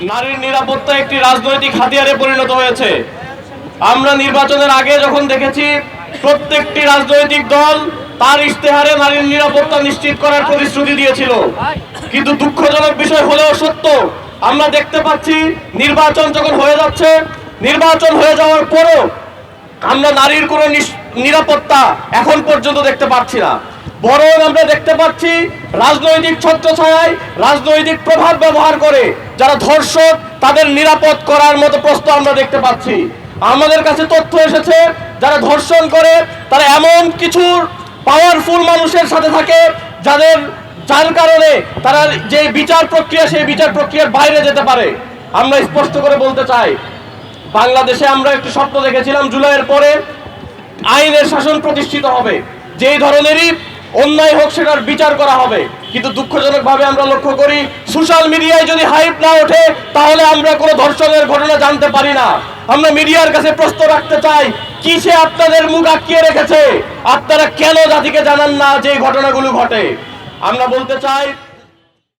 নারীর নিরাপত্তা একটি রাজনৈতিক হাতিয়ারে পরিণত হয়েছে। আমরা নির্বাচনের আগে যখন দেখেছি প্রত্যেকটি রাজনৈতিক দল তার ইশতেহারে নারীর নিরাপত্তা নিশ্চিত করার প্রতিশ্রুতি দিয়েছিল, কিন্তু দুঃখজনক বিষয় হলেও সত্য, আমরা দেখতে পাচ্ছি নির্বাচন যখন হয়ে যাচ্ছে, নির্বাচন হয়ে যাওয়ার পরও আমরা নারীর কোনো নিরাপত্তা এখন পর্যন্ত দেখতে পাচ্ছি না। বরং আমরা দেখতে পাচ্ছি রাজনৈতিক ছত্রছায়ায় রাজনৈতিক প্রভাব ব্যবহার করে যারা ধর্ষক তাদের নিরাপদ করার মতো প্রশ্ন আমরা দেখতে পাচ্ছি। আমাদের কাছে তথ্য এসেছে যারা ধর্ষণ করে তারা এমন কিছু পাওয়ারফুল মানুষের সাথে থাকে যার কারণে তারা যে বিচার প্রক্রিয়া সেই বিচার প্রক্রিয়ার বাইরে যেতে পারে। আমরা স্পষ্ট করে বলতে চাই, বাংলাদেশে আমরা একটি স্বপ্ন দেখেছিলাম জুলাইয়ের পরে আইনের শাসন প্রতিষ্ঠিত হবে, যেই ধরনেরই অন্যায় হোক সেটার বিচার করা হবে। কিন্তু দুঃখজনকভাবে আমরা লক্ষ্য করি সোশ্যাল মিডিয়ায় যদি হাইপ না ওঠে তাহলে আমরা কোনো ধর্ষণের ঘটনা জানতে পারি না। আমরা মিডিয়ার কাছে প্রশ্ন রাখতে চাই, কিসে আপনাদের মুখ আটকিয়ে রেখেছে? আপনারা কেন জাতিকে জানান না যে ঘটনাগুলো ঘটে? আমরা বলতে চাই